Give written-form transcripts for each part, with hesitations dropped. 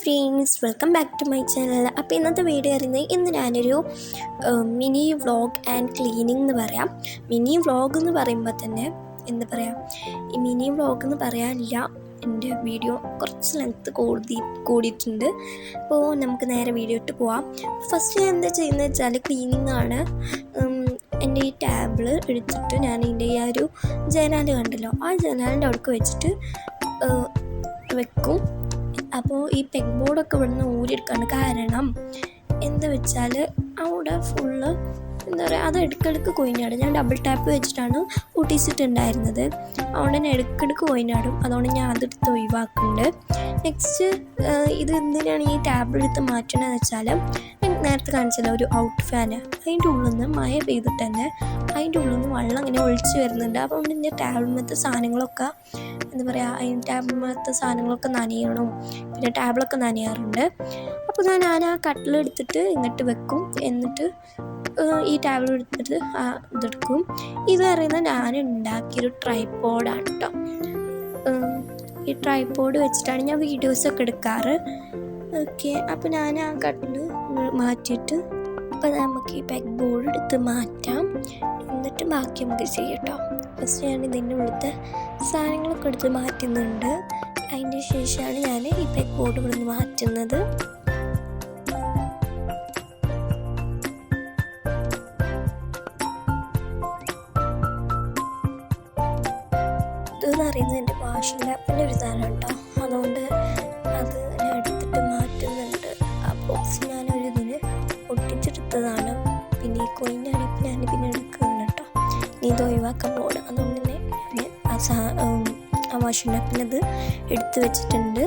Friends, welcome back to my channel. അപ്പോൾ ഇന്നത്തെ video അറിയുന്നത് ഇന്ന് ഞാനൊരു മിനി വ്ളോഗ് ആൻഡ് ക്ലീനിങ് എന്ന് പറയാം. മിനി വ്ളോഗ് എന്ന് പറയുമ്പോൾ തന്നെ എന്താ പറയുക, ഈ മിനി വ്ളോഗ് എന്ന് പറയാനില്ല, എൻ്റെ വീഡിയോ കുറച്ച് ലെങ്ത്ത് കൂടിയിട്ടുണ്ട്. അപ്പോൾ നമുക്ക് നേരെ വീഡിയോ ഇട്ട് പോവാം. ഫസ്റ്റ് ഞാൻ എന്താ ചെയ്യുന്നത് വെച്ചാൽ ക്ലീനിങ് ആണ്. എൻ്റെ ഈ ടാബിൾ എടുത്തിട്ട് ഞാൻ ഇതിൻ്റെ ഈ ഒരു ജനാല് കണ്ടല്ലോ, ആ ജനാലിൻ്റെ അവിടേക്ക് വെച്ചിട്ട് വെക്കും. അപ്പോൾ ഈ പെഗ് ബോർഡൊക്കെ ഇവിടുന്ന് ഊരിയെടുക്കാണ്. കാരണം എന്താ വെച്ചാൽ അവിടെ ഫുള്ള് എന്താ പറയുക, അത് ഇടയ്ക്കിടയ്ക്ക് കൊയിനാടും. ഞാൻ ഡബിൾ ടാപ്പ് വെച്ചിട്ടാണ് ഒട്ടിച്ചിട്ടുണ്ടായിരുന്നത്. അതുകൊണ്ട് തന്നെ ഇടയ്ക്കിടയ്ക്ക് കൊയിനാടും. അതുകൊണ്ട് ഞാൻ അതെടുത്ത് ഒഴിവാക്കുന്നുണ്ട്. നെക്സ്റ്റ് ഇത് എന്തിനാണ് ഈ ടാബിൾ എടുത്ത് മാറ്റണമെന്ന് വെച്ചാൽ, നേരത്തെ കാണിച്ചല്ലോ ഒരു ഔട്ട് ഫാന്, അതിൻ്റെ ഉള്ളിൽ നിന്ന് മഴ പെയ്തിട്ട് തന്നെ അതിൻ്റെ ഉള്ളിൽ നിന്ന് വെള്ളം ഇങ്ങനെ ഒഴിച്ച് വരുന്നുണ്ട്. അതുകൊണ്ട് എൻ്റെ ടാബിളിലത്തെ സാധനങ്ങളൊക്കെ എന്താ പറയുക, അതിൻ്റെ ടാബിളിലത്തെ സാധനങ്ങളൊക്കെ നനയണം. പിന്നെ ടാബിളൊക്കെ നനയാറുണ്ട്. അപ്പോൾ ഞാൻ ആ കട്ടിലെടുത്തിട്ട് ഇങ്ങോട്ട് വെക്കും. എന്നിട്ട് ഈ ടാബിൾ എടുത്തിട്ട് ഇതെടുക്കും. ഇത് പറയുന്നത് ഞാൻ ഉണ്ടാക്കിയൊരു ട്രൈപോഡാണ് കേട്ടോ. ഈ ട്രൈപോഡ് വെച്ചിട്ടാണ് ഞാൻ വീഡിയോസൊക്കെ എടുക്കാറ്. ഓക്കെ, അപ്പോൾ ഞാൻ ആ കട്ടിൽ മാറ്റിയിട്ട് അപ്പോൾ നമുക്ക് ഈ പെഗ് ബോർഡ് എടുത്ത് മാറ്റാം. എന്നിട്ട് ബാക്കി നമുക്ക് ചെയ്യാം കേട്ടോ. ഫസ്റ്റ് ഞാൻ ഇതിൻ്റെ ഉള്ളിലത്തെ സാധനങ്ങളൊക്കെ എടുത്ത് മാറ്റുന്നുണ്ട്. അതിൻ്റെ ശേഷമാണ് ഞാൻ ഈ പെഗ് ബോർഡ് ഇവിടെ നിന്ന് മാറ്റുന്നത്. ഇതെന്ന് പറയുന്നത് എൻ്റെ വാഷിംഗ് ലാപ്പിൻ്റെ ഒരു സാധനം കേട്ടോ. അതുകൊണ്ട് അത് ഞാൻ എടുത്തിട്ട് മാറ്റുന്നുണ്ട്. ആ ബോക്സ് ഞാനൊരു ഇതിന് ഒട്ടിച്ചെടുത്തതാണ്. പിന്നെ ഈ കോയിനാണ് ഇപ്പം ഞാൻ പിന്നെ എടുക്കുന്നുണ്ട് കേട്ടോ. ഇനി ഇത് ഒഴിവാക്കാൻ പോകണം. അതുകൊണ്ട് തന്നെ ഞാൻ ആ വാഷിംഗ് ലാപ്പിനത് എടുത്ത് വെച്ചിട്ടുണ്ട്.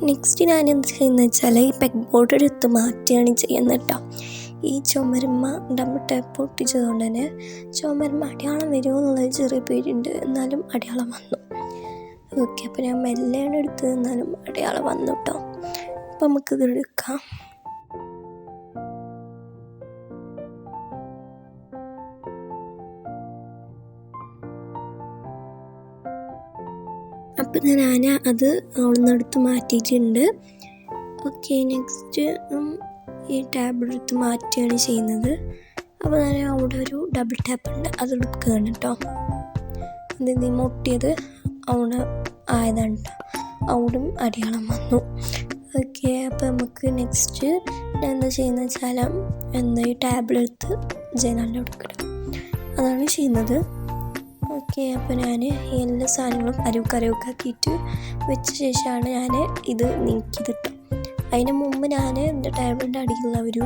നെക്സ്റ്റ് ഞാൻ എന്ത് ചെയ്യുന്നത് വെച്ചാൽ ഈ പെഗ് ബോർഡ് എടുത്ത് മാറ്റുകയാണ് ചെയ്യുന്നത് കേട്ടോ. ഈ ചുമരുമ്മ ഡബിൾ ടാപ്പ് ഒട്ടിച്ചതുകൊണ്ട് തന്നെ ചുമരുമ്മ അടയാളം വരുമോ എന്നുള്ളത് ചെറിയ പേരുണ്ട്. എന്നാലും അടയാളം വന്നു. ഓക്കെ, അപ്പോൾ ഞാൻ മെല്ലെയാണ് എടുത്തത്, എന്നാലും അടയാളം വന്നു കേട്ടോ. അപ്പോൾ നമുക്കിത് എടുക്കാം. അപ്പം ഞാൻ അത് അവിടെ നിന്ന് എടുത്ത് മാറ്റിയിട്ടുണ്ട്. ഓക്കെ, നെക്സ്റ്റ് ഈ ടാബിൾ എടുത്ത് മാറ്റുകയാണ് ചെയ്യുന്നത്. അപ്പോൾ ഞാൻ അവിടെ ഒരു ഡബിൾ ടാപ്പ് ഉണ്ട്, അത് എടുക്കുകയാണ് കേട്ടോ. ഇത് മുട്ടിയത് അവിടെ ആയതാണ് കേട്ടോ. അവിടും അടയാളം വന്നു. ഓക്കെ, അപ്പോൾ നമുക്ക് നെക്സ്റ്റ് ഞാൻ എന്താ ചെയ്യുന്നത് വെച്ചാൽ ഈ ടാബിൾ എടുത്ത് ജനാലിൻ്റെ അവിടെ ഇടും. അതാണ് ചെയ്യുന്നത്. ഓക്കെ, അപ്പോൾ ഞാൻ എല്ലാ സാധനങ്ങളും അരവുക്കാക്കിയിട്ട് വെച്ച ശേഷമാണ് ഞാൻ ഇത് നീക്കിയത്. അതിന് മുമ്പ് ഞാൻ എൻ്റെ ടേബിളിൻ്റെ അടിയിലുള്ള ഒരു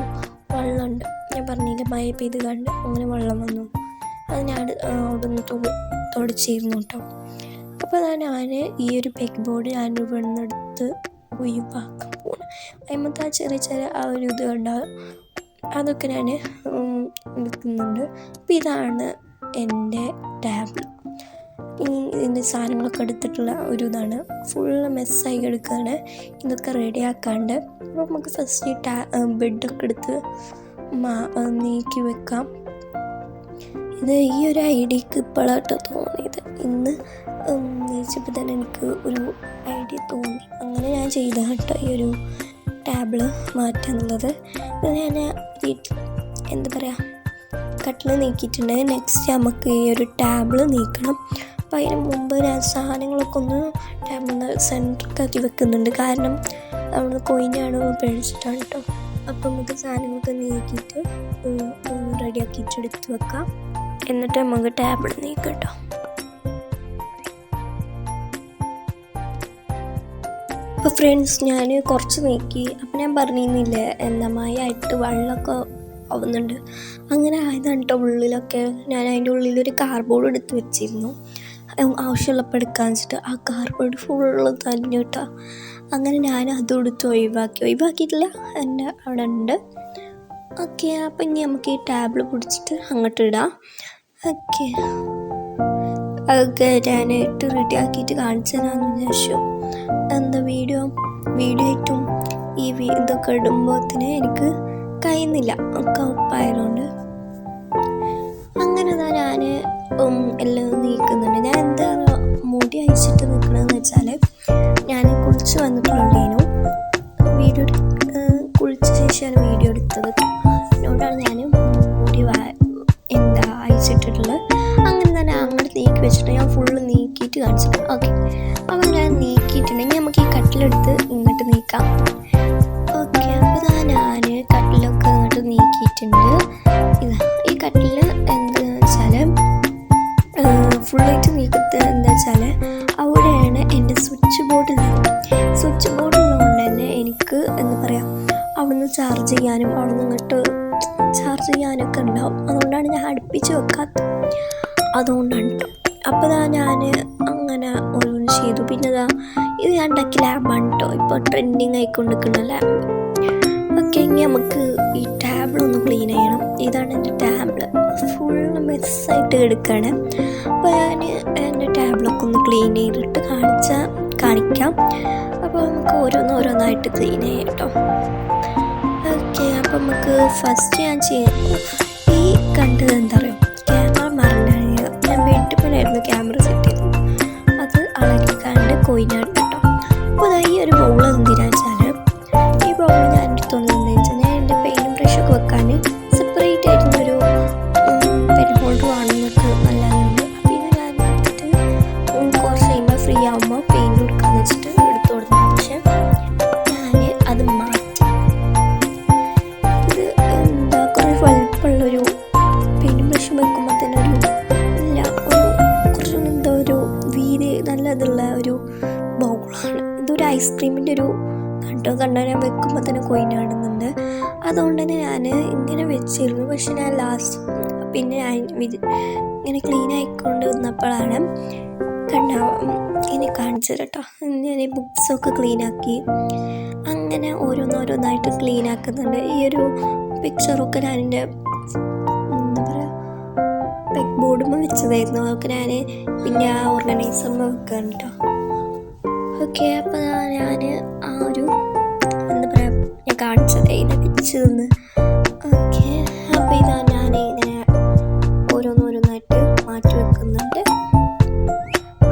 വെള്ളമുണ്ട്, ഞാൻ പറഞ്ഞില്ല മഴ പെയ്ത് കണ്ട് അങ്ങനെ വെള്ളം വന്നു. അത് ഞാൻ അവിടെ നിന്ന് തുടച്ചിരുന്നു കേട്ടോ. അപ്പോൾ ഞാൻ ഈ ഒരു പെഗ് ബോർഡ് ഞാൻ ഇവിടെ നിന്ന് എടുത്ത് ഒഴിവാക്കാൻ പോകണം. അതിമത്തെ ആ ചെറിയ ആ ഒരു ഇത് ഉണ്ടാകും, അതൊക്കെ ഞാൻ എടുക്കുന്നുണ്ട്. അപ്പോൾ ഇതാണ് എൻ്റെ ടാബിൾ. ഇതിൻ്റെ സാധനങ്ങളൊക്കെ എടുത്തിട്ടുള്ള ഒരു ഇതാണ്. ഫുള്ള് മെസ്സായി എടുക്കുകയാണ്. ഇതൊക്കെ റെഡിയാക്കാണ്ട് അപ്പോൾ നമുക്ക് ഫസ്റ്റ് ബെഡൊക്കെ എടുത്ത് നീക്കി വെക്കാം. ഇത് ഈ ഒരു ഐഡിയക്ക് ഇപ്പോഴാട്ടോ തോന്നിയത്. ഇന്ന് നീച്ചപ്പോൾ തന്നെ എനിക്ക് ഒരു ഐഡിയ തോന്നി. അങ്ങനെ ഞാൻ ചെയ്തതാണ് കേട്ടോ ഈ ഒരു ടാബിള് മാറ്റാന്നുള്ളത്. ഞാൻ എന്താ പറയുക, കട്ടിൽ നീക്കിയിട്ടുണ്ട്. നെക്സ്റ്റ് നമുക്ക് ഈ ഒരു ടാബിൾ നീക്കണം. അപ്പോൾ അതിന് മുമ്പ് ഞാൻ സാധനങ്ങളൊക്കെ ഒന്ന് ടാബിളിന് സെൻറ്ററിലാക്കി വെക്കുന്നുണ്ട്. കാരണം അവിടെ കോയിനാണ് പേടിച്ചിട്ടാണ് കേട്ടോ. അപ്പോൾ നമുക്ക് സാധനങ്ങളൊക്കെ നീക്കിയിട്ട് റെഡിയാക്കിയിട്ട് എടുത്ത് വെക്കാം. എന്നിട്ട് നമുക്ക് ടാബിൾ നീക്കാം കേട്ടോ. അപ്പോൾ ഫ്രണ്ട്സ്, ഞാൻ കുറച്ച് നീക്കി. അപ്പോൾ ഞാൻ പറഞ്ഞിരുന്നില്ലേ എന്താ മഴയായിട്ട് വെള്ളമൊക്കെ ആവുന്നുണ്ട്. അങ്ങനെ ആയതാണ് കേട്ടോ. ഉള്ളിലൊക്കെ ഞാൻ അതിൻ്റെ ഉള്ളിലൊരു കാർഡ്ബോർഡ് എടുത്ത് വെച്ചിരുന്നു, ആവശ്യമുള്ളപ്പോൾ എടുക്കാന്ന് വെച്ചിട്ട്. ആ കാർഡ്ബോർഡ് ഫുള്ള് തന്നെ കേട്ടോ. അങ്ങനെ ഞാൻ അതും എടുത്ത് ഒഴിവാക്കിയിട്ടില്ല, എൻ്റെ അവിടെ ഉണ്ട്. ഓക്കെ, അപ്പം ഇനി നമുക്ക് ഈ ടാബിൾ പിടിച്ചിട്ട് അങ്ങോട്ട് ഇടാം. ഓക്കെ, അതൊക്കെ ഞാൻ ഇട്ട് റെഡിയാക്കിയിട്ട് കാണിച്ചു തരാമെന്ന് വിചാരിച്ചു. എന്താ വീഡിയോ ആയിട്ടും ഈ ഇതൊക്കെ ഇടുമ്പോഴത്തേന് എനിക്ക് കഴിയുന്നില്ല, ഒക്കെ ഉപ്പായതുകൊണ്ട്. അങ്ങനെ ഞാൻ എല്ലാം നീക്കുന്നുണ്ട്. ഞാൻ എന്താ അയച്ചിട്ട് നിൽക്കണമെന്ന് വെച്ചാൽ ഞാൻ കുളിച്ച് വന്നിട്ടുള്ളൂ. വീഡിയോ കുളിച്ച ശേഷമാണ് വീഡിയോ എടുത്തത്. അതുകൊണ്ടാണ് ഞാൻ മുടി അയച്ചിട്ടുള്ളത്. അങ്ങനെ തന്നെ അങ്ങോട്ട് നീക്കി വെച്ചിട്ട് ഞാൻ ഫുള്ള് നീക്കിയിട്ട് കാണിച്ചിട്ട്. ഓക്കെ, അപ്പോൾ ഞാൻ നീക്കിയിട്ടുണ്ടെങ്കിൽ നമുക്ക് ഈ കട്ടിലെടുത്ത് ഇങ്ങോട്ട് നീക്കാം. ഓക്കെ, അപ്പോൾ ഞാൻ കട്ടിലൊക്കെ ഇങ്ങോട്ട് നീക്കിയിട്ടുണ്ട്. ഈ കട്ടിൽ എന്താണെന്ന് വെച്ചാൽ ഫുള്ളായിട്ട് നീക്കത്ത് എന്താ വെച്ചാൽ അവിടെയാണ് എൻ്റെ സ്വിച്ച് ബോർഡ് ഉള്ളതുകൊണ്ട് തന്നെ എനിക്ക് എന്താ പറയുക അവിടുന്ന് ചാർജ് ചെയ്യാനും അവിടുന്ന് ഇങ്ങോട്ട് ചാർജ് ചെയ്യാനൊക്കെ ഉണ്ടാവും. അതുകൊണ്ടാണ് ഞാൻ അടുപ്പിച്ച് വെക്കാത്തത്. അതുകൊണ്ടാണ് കേട്ടോ. അപ്പോൾ ഞാൻ അങ്ങനെ ഓരോന്ന് ചെയ്തു. പിന്നെ ഇത് ഞാൻ ഉണ്ടാക്കിയ ലാമ്പാണ് കേട്ടോ, ഇപ്പോൾ ട്രെൻഡിങ് ആയിക്കൊണ്ടിരിക്കുന്ന ലാമ്പ്. ഓക്കെ, ഇനി നമുക്ക് ഈ ടാബിൾ ഒന്ന് ക്ലീൻ ചെയ്യണം. ഇതാണ് എൻ്റെ ടാബിൾ, ഫുള്ള് മെസ്സായിട്ട് എടുക്കുകയാണ്. അപ്പോൾ ഞാൻ എൻ്റെ ടാബിളൊക്കെ ഒന്ന് ക്ലീൻ ചെയ്തിട്ട് കാണിക്കാം. അപ്പോൾ നമുക്ക് ഓരോന്നായിട്ട് ക്ലീൻ ചെയ്യാം കേട്ടോ. ഓക്കെ, അപ്പോൾ നമുക്ക് ഫസ്റ്റ് ഞാൻ ഈ കണ്ടത് എന്താ പറയുക, ക്യാമറ മറന്നാണ്. ഞാൻ വീട്ടിൽ ക്യാമറ സെറ്റ് ചെയ്തത്, അത് അളകിക്കാണ്ട് കൊയിനാണ് കേട്ടോ. അപ്പോൾ ഈ ഒരു ബൗൾ എന്തിനാണെന്ന് വെച്ചാൽ ഈ ബൗൾ ഞാൻ എടുത്തോണ്ട് എന്താണെന്ന് വെച്ചാൽ ഞാൻ എൻ്റെ പെയിൻറ്റും ബ്രഷൊക്കെ വെക്കാൻ സെപ്പറേറ്റ് ആയിട്ടുള്ളൊരു പെൻ ഹോൾഡർ വാങ്ങുന്നൊക്കെ നല്ലതുണ്ട്. അപ്പോൾ ഇത് ഞാൻ എടുത്തിട്ട് കുറച്ച് കഴിയുമ്പോൾ ഫ്രീ ആകുമ്പോൾ പെയിൻറ്റ് കൊടുക്കാമെന്ന് വെച്ചിട്ട് എടുത്തു കൊടുത്തു. പക്ഷേ ഞാൻ അത് മാറ്റി. ഇത് എന്താ കുറേ വലുപ്പമുള്ളൊരു പെയിൻറ്റും ബ്രഷും വെക്കുമ്പോൾ തന്നെ കുറച്ച് എന്താ ഒരു വീതി നല്ലതുള്ള ഒരു ബൗളാണ്. ഇതൊരു ഐസ്ക്രീമിൻ്റെ ഒരു കണ്ടാൽ ഞാൻ വെക്കുമ്പോൾ തന്നെ കൊയിനാടുന്നുണ്ട്. അതുകൊണ്ട് തന്നെ ഞാൻ ഇങ്ങനെ വെച്ചിരുന്നു. പക്ഷെ ഞാൻ ലാസ്റ്റ് പിന്നെ ഞാൻ ഇങ്ങനെ ക്ലീൻ ആയിക്കൊണ്ട് വന്നപ്പോഴാണ് ഇനി കാണിച്ചത് കേട്ടോ. ഞാൻ ഈ ബുക്സൊക്കെ ക്ലീനാക്കി അങ്ങനെ ഓരോന്നായിട്ട് ക്ലീൻ ആക്കുന്നുണ്ട്. ഈ ഒരു പിക്ചറൊക്കെ ഞാൻ എൻ്റെ എന്താ പറയുക പെഗ് ബോർഡുമ്പോൾ വെച്ചതായിരുന്നു. അതൊക്കെ ഞാൻ പിന്നെ ആ ഓർഗനൈസറിൽ വെക്കുകയാണ് കേട്ടോ. ഓക്കെ, അപ്പോൾ ഞാൻ ആ ഒരു എന്താ പറയുക ഞാൻ കാണിച്ചത് ഇതിനെ വെച്ച് നിന്ന്. ഓക്കെ, അപ്പോൾ ഇതാ ഞാൻ ഇങ്ങനെ ഓരോന്നായിട്ട് മാറ്റി വെക്കുന്നുണ്ട്.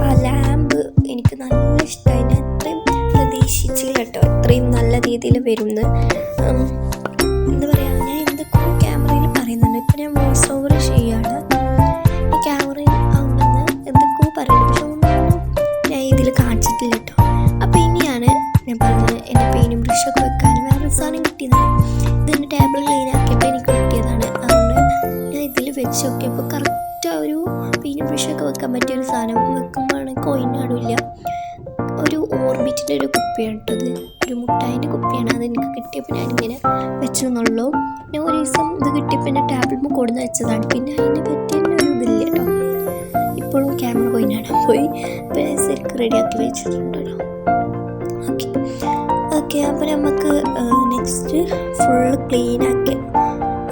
ആ ലാമ്പ് എനിക്ക് നല്ല ഇഷ്ടമായി. ഞാൻ അത്രയും പ്രതീക്ഷിച്ചില്ല കേട്ടോ, അത്രയും നല്ല രീതിയിൽ വരുമെന്ന്. എന്താ പറയുക, ഞാൻ എന്തൊക്കെയോ ക്യാമറയിൽ പറയുന്നുണ്ട്. ഇപ്പം ഞാൻ വോയിസ് ഓവർ ചെയ്യുകയാണ്. ഈ ക്യാമറയിൽ ആവുമെന്ന് എന്തൊക്കെയോ പറയുന്നുണ്ട്, പക്ഷെ ഒന്നും ഞാൻ ഇതിൽ കാണിച്ചിട്ടില്ല കേട്ടോ. അപ്പോൾ ഇനിയാണ് ഞാൻ പറഞ്ഞത് എൻ്റെ പെയിനും ബ്രഷൊക്കെ വെക്കാൻ വേറൊരു സാധനം കിട്ടിയതാണ്. ഇതിൻ്റെ ടേബിൾ ക്ലീൻ ആക്കിയപ്പോൾ എനിക്ക് കിട്ടിയതാണ്. അതുകൊണ്ട് ഞാൻ ഇതിൽ വെച്ച് നോക്കിയപ്പോൾ കറക്റ്റ് ഒരു പെയിനും ബ്രഷൊക്കെ വെക്കാൻ പറ്റിയൊരു സാധനം വെക്കുമ്പോഴാണെങ്കിൽ കോയിനാടില്ല. ഒരു ഓർബിറ്റിൻ്റെ ഒരു കുപ്പിയാണ് കേട്ടത്, ഒരു മുട്ടായിൻ്റെ കുപ്പിയാണ്. അതെനിക്ക് കിട്ടിയപ്പോൾ ഞാനിങ്ങനെ വെച്ചെന്നുള്ളൂ. പിന്നെ ഒരു ദിവസം ഇത് കിട്ടിയപ്പോൾ എൻ്റെ ടേബിളിൽ കൊടുന്ന് വെച്ചതാണ്. പിന്നെ അതിനെ പറ്റിയൊരു ഇതില്ല കേട്ടോ. ഇപ്പോഴും ക്യാമറ കോയിനാണ് പോയി പിന്നെ ശരിക്കും റെഡിയാക്കി വെച്ചിട്ടുണ്ടല്ലോ. ഓക്കെ, അപ്പോൾ നമുക്ക് നെക്സ്റ്റ് ഫുള്ള് ക്ലീനാക്കി.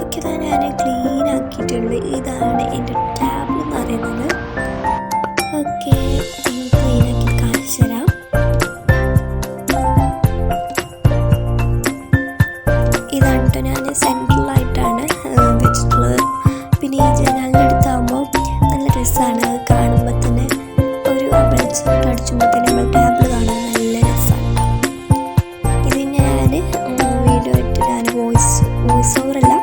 ഓക്കെ, ഞാൻ ക്ലീൻ ആക്കിയിട്ടുണ്ട്. ഇതാണ് എൻ്റെ ടാബ് എന്ന് പറയുന്നത്. ഓക്കെ, ക്ലീനാക്കി കാണിച്ചു തരാം. ഇതാണ് കേട്ടോ, ഞാൻ സെൻട്രലായിട്ടാണ് വെച്ചിട്ടുള്ളത്. പിന്നെ ഈ ജനാലിൻ്റെ അടുത്താകുമ്പോൾ നല്ല രസമാണ് കാണുമ്പോൾ തന്നെ. ഒരു വെളിച്ചം അടിച്ചുമ്പോൾ തന്നെ നമ്മൾ ടാബിൾ കാണാൻ നല്ല രസമാണ്. ഇത് ഞാൻ വീഡിയോ ഇട്ട് ഞാൻ വോയിസ് ഓവറല്ല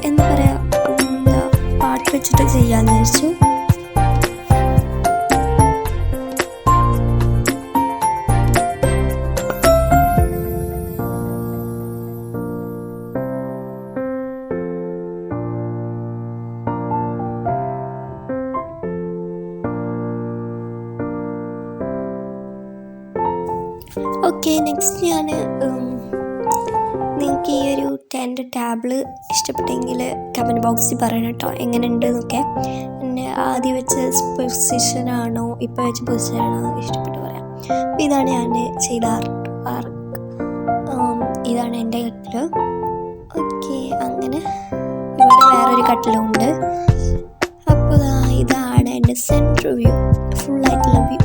എന്താ പറയുക പാട്ട് വെച്ചിട്ട് ചെയ്യാമെന്ന് വിചാരിച്ചു. ഓക്കെ, നെക്സ്റ്റ് ഞാൻ നിങ്ങൾക്ക് ഈ ഒരു എൻ്റെ ടാബിൾ ഇഷ്ടപ്പെട്ടെങ്കിൽ കമൻറ്റ് ബോക്സിൽ പറയണം കേട്ടോ, എങ്ങനെയുണ്ട് എന്നൊക്കെ. പിന്നെ ആദ്യം വെച്ച പൊസിഷനാണോ ഇപ്പോൾ വെച്ച പൊസിഷനാണോ ഇഷ്ടപ്പെട്ട് പറയാം. അപ്പോൾ ഇതാണ് ഞാൻ ചെയ്ത ആർക്ക്. ഇതാണ് എൻ്റെ കട്ടിൽ. ഓക്കെ, അങ്ങനെ ഇവിടെ വേറൊരു കട്ടിലുണ്ട്. അപ്പോൾ ഇതാണ് എൻ്റെ സെൻറ്റർ വ്യൂ, ഫുള്ളായിട്ടുള്ള വ്യൂ.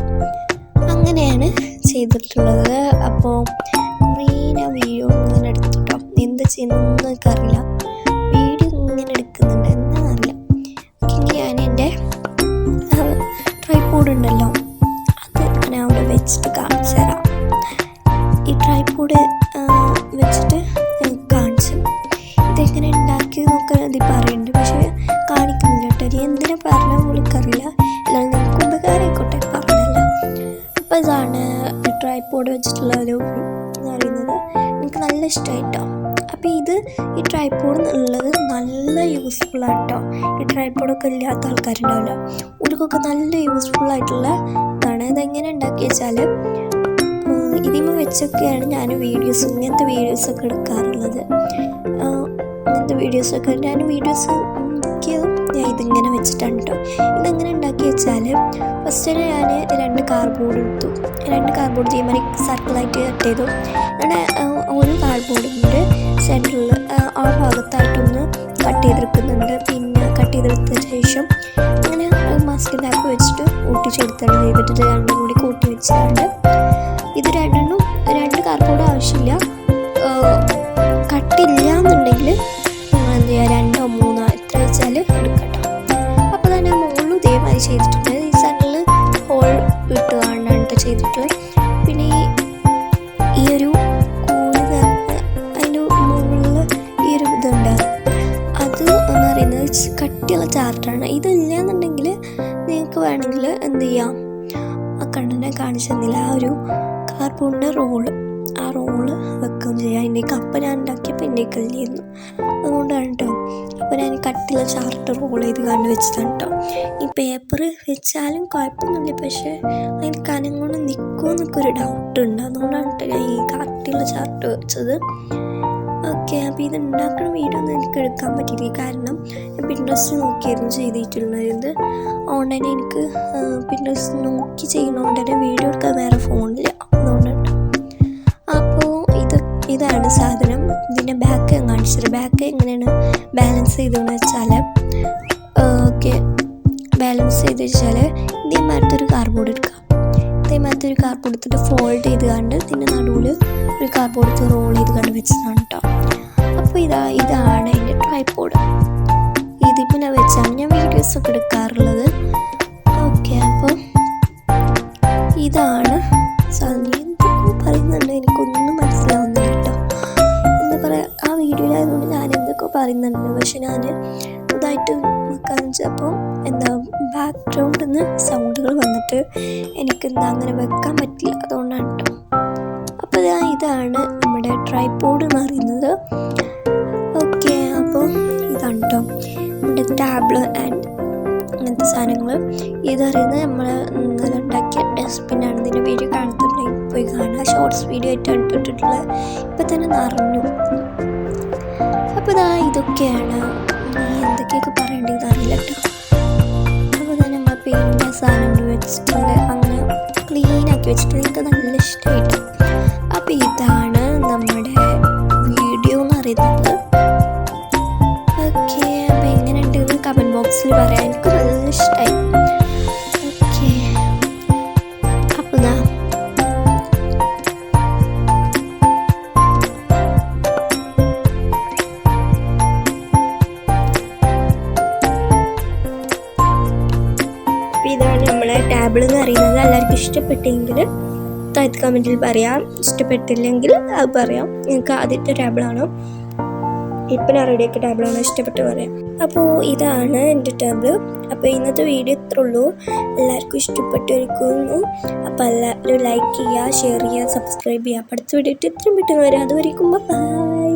അങ്ങനെയാണ് ചെയ്തിട്ടുള്ളത്. അപ്പോൾ കുറേ ഞാൻ വീഡിയോ ഇങ്ങനെ എടുത്തിട്ടോ, എന്താ ചെയ്യുന്നതെന്ന് എനിക്കറിയില്ല. വീഡിയോ ഇങ്ങനെ എടുക്കുന്നുണ്ട്, എന്താണെന്നറിയില്ല. ഇനി ഞാൻ എൻ്റെ ട്രൈപോഡ് ഉണ്ടല്ലോ, അത് വെച്ചിട്ടുള്ള ഒരു എന്ന് പറയുന്നത് എനിക്ക് നല്ല ഇഷ്ടമായിട്ടോ. അപ്പോൾ ഈ ട്രൈപോഡ് എന്നുള്ളത് നല്ല യൂസ്ഫുള്ളാണ് കേട്ടോ. ഈ ട്രൈപോഡൊക്കെ ഇല്ലാത്ത ആൾക്കാരുണ്ടാവില്ല, അവർക്കൊക്കെ നല്ല യൂസ്ഫുള്ളായിട്ടുള്ള ഇതാണ്. ഇതെങ്ങനെ ഉണ്ടാക്കി വെച്ചാൽ ഇതിമ വെച്ചൊക്കെയാണ് ഞാൻ ഇങ്ങനത്തെ വീഡിയോസൊക്കെ എടുക്കാറുള്ളത്. ഞാൻ വീഡിയോസ് നോക്കിയതും ഞാൻ ഇതിങ്ങനെ വെച്ചിട്ടാണ് കേട്ടോ. ഇതെങ്ങനെ ഉണ്ടാക്കി വെച്ചാൽ ഫസ്റ്റ് ഞാൻ 2 കാർഡ്ബോർഡ് എടുത്തു. 2 കാർഡ്ബോർഡ് ചെയ്യുമ്പോൾ സർക്കിളായിട്ട് കട്ട് ചെയ്തു. അങ്ങനെ ഒരു കാർഡ്ബോർഡിൻ്റെ സെൻറ്ററിൽ ആ ഭാഗത്തായിട്ടൊന്ന് കട്ട് ചെയ്തെടുക്കുന്നുണ്ട്. പിന്നെ കട്ട് ചെയ്തെടുത്ത ശേഷം അങ്ങനെ മാസ്കിൻ ടാപ്പ് വെച്ചിട്ട് ഒട്ടിച്ചെടുത്താണ് ചെയ്തിട്ട് രണ്ടും കൂടി കൂട്ടി വെച്ചിട്ടുണ്ട്. ഇത് 2 കാർഡ്ബോർഡ് ആവശ്യമില്ല. കട്ടില്ല എന്നുണ്ടെങ്കിൽ എന്ത് ചെയ്യുക, 2 or 3 എത്ര വെച്ചാൽ എടുക്കട്ടോ. അപ്പോൾ തന്നെ മുകളിലും ഇതേമാതിരി ചെയ്തിട്ടുണ്ട്. ഈ സെൻറ്ററിൽ ഹോൾ ഇട്ട് കാണാനായിട്ട് ചെയ്തിട്ടുള്ളത്. പിന്നെ ഈ ഒരു കൂല് അതിൻ്റെ മുകളിൽ ഈ ഒരു ഇതുണ്ട്, അത് എന്ന് പറയുന്നത് കട്ടിയുള്ള ചാർട്ടാണ്. ഇതില്ല എന്നുണ്ടെങ്കിൽ നിങ്ങൾക്ക് വേണമെങ്കിൽ എന്ത് ചെയ്യാം, ആ കണ്ണനെ കാണിച്ചു തന്നില്ല, ആ ഒരു കാർഡ്ബോർഡിൻ്റെ ആ റോള് വെക്കുകയും ചെയ്യാം. എൻ്റെ കപ്പ് ഞാൻ ഉണ്ടാക്കിയപ്പോൾ എൻ്റെ കല്ലിയിരുന്നു, അതുകൊണ്ടാണ് കേട്ടോ. അപ്പോൾ ഞാൻ കട്ടിയുള്ള ചാർട്ട് റോൾ ചെയ്ത് കണ്ട് വെച്ചതാണ് കേട്ടോ. ഈ പേപ്പർ വെച്ചാലും കുഴപ്പമൊന്നുമില്ല, പക്ഷേ അതിന് കനം കൊണ്ട് നിൽക്കുമോ എന്നൊക്കെ ഒരു ഡൗട്ടുണ്ട്. അതുകൊണ്ടാണ് കേട്ടോ ഞാൻ ഈ കട്ടിയുള്ള ചാർട്ട് വെച്ചത്. ഓക്കെ, അപ്പോൾ ഇത് ഉണ്ടാക്കുന്ന വീഡിയോ ഒന്നും എനിക്ക് എടുക്കാൻ പറ്റിയില്ല, കാരണം പിൻട്രസ്റ്റ് നോക്കിയായിരുന്നു ചെയ്തിട്ടുള്ളത്. ഓൺലൈനിൽ എനിക്ക് പിൻട്രസ്റ്റ് നോക്കി ചെയ്യുന്നതുകൊണ്ട് തന്നെ വീഡിയോ എടുക്കാൻ വേറെ ഫോണില്ല, അതുകൊണ്ടാണ്. അപ്പോൾ ഇതാണ് സാധനം. ഇതിൻ്റെ ബാക്ക് ഞാൻ കാണിച്ചത്. ബാക്ക് എങ്ങനെയാണ് ബാലൻസ് ചെയ്തതെന്ന് വെച്ചാൽ ബാലൻസ് ചെയ്ത് വെച്ചാൽ ഇതേമാരത്തൊരു കാർഡ്ബോർഡ് എടുക്കാം. ഇതേമാരത്തൊരു കാർഡ്ബോർഡ് എടുത്തിട്ട് ഫോൾഡ് ചെയ്ത് കണ്ട് ഇതിൻ്റെ നടുവിൽ ഒരു കാർഡ്ബോർഡ് എടുത്ത് റോൾ ചെയ്ത് കണ്ട് വെച്ചതാണ് കേട്ടോ. അപ്പോൾ ഇതാണ് എൻ്റെ ട്രൈപോഡ്. ഇതിപ്പോൾ ഞാൻ വെച്ചാണ് ഞാൻ വീഡിയോസൊക്കെ എടുക്കാറുള്ളത്. ഓക്കെ, അപ്പോൾ ഇതാണ് സാധനം. എന്തൊക്കെ പറയുന്നുണ്ട് എനിക്കൊന്നും മനസ്സിലാവുന്നില്ല കേട്ടോ. എന്താ പറയുക, ആ വീഡിയോയിലായതുകൊണ്ട് ഞാൻ എന്തൊക്കെ പറയുന്നുണ്ട്, പക്ഷെ ഞാൻ ഇതായിട്ട് കാണിച്ചപ്പോൾ ബാക്ക്ഗ്രൗണ്ടിൽ നിന്ന് സൗണ്ടുകൾ വന്നിട്ട് എനിക്കെന്താ അങ്ങനെ വെക്കാൻ പറ്റില്ല, അതുകൊണ്ടാണ് കേട്ടോ. അപ്പോൾ ഇതാണ് നമ്മുടെ ട്രൈപോഡ് എന്ന് പറയുന്നത്. ഓക്കെ, അപ്പോൾ ഇതാണ് കേട്ടോ നമ്മുടെ ടാബ്ലോ ആൻഡ് അങ്ങനത്തെ സാധനങ്ങൾ. ഇതറിയുന്നത് നമ്മൾ ഇന്നലെ ഉണ്ടാക്കിയ ഡസ്റ്റ്ബിന്നാണ്. ഇതിൻ്റെ വീഡിയോ കാണുന്നുണ്ടെങ്കിൽ പോയി കാണുക. ഷോർട്സ് വീഡിയോ ആയിട്ടാണ് ഇട്ടിട്ടുള്ളത്. ഇപ്പം തന്നെ നിറഞ്ഞു. അപ്പോൾ ഇതൊക്കെയാണ്. എന്തൊക്കെയൊക്കെ പറയേണ്ടത് അറിയില്ല കേട്ടോ. അപ്പോൾ തന്നെ നമ്മൾ പെയിൻറ്റ് സാധനങ്ങൾ വെച്ചിട്ടുണ്ട്, അങ്ങനെ ക്ലീനാക്കി വെച്ചിട്ട് എനിക്ക് നല്ല ഇഷ്ടമായിട്ട്. അപ്പോൾ ഇതാണ് നമ്മുടെ വീഡിയോ എന്ന് പറയുന്നത്. ഓക്കെ, അപ്പോൾ എങ്ങനെയുണ്ടെന്ന് കമൻറ്റ് ബോക്സിൽ പറയാം. എനിക്ക് നല്ല ഇഷ്ടമായി. ഓക്കെ, അപ്പോൾ ഇതാണ് നമ്മളെ ടാബിൾ എന്ന് പറയുന്നത്. എല്ലാവർക്കും ഇഷ്ടപ്പെട്ടെങ്കിൽ താഴത്ത് കമൻറ്റിൽ പറയാം, ഇഷ്ടപ്പെട്ടില്ലെങ്കിൽ അത് പറയാം. നിങ്ങൾക്ക് ആദ്യത്തെ ടാബിളാണോ ഇപ്പം ഞാൻ റെഡിയാക്കിയ ടാബിളാണോ ഇഷ്ടപ്പെട്ട് പറയാം. അപ്പോൾ ഇതാണ് എൻ്റെ ടാബിൾ. അപ്പോൾ ഇന്നത്തെ വീഡിയോ ഇത്രേ ഉള്ളൂ. എല്ലാവർക്കും ഇഷ്ടപ്പെട്ടിരിക്കുന്നു. അപ്പോൾ എല്ലാവരും ലൈക്ക് ചെയ്യുക, ഷെയർ ചെയ്യുക, സബ്സ്ക്രൈബ് ചെയ്യുക. അടുത്ത വീഡിയോ ഇത്രയും പെട്ടെന്ന് വരാം. അതുവരെയും ബൈ.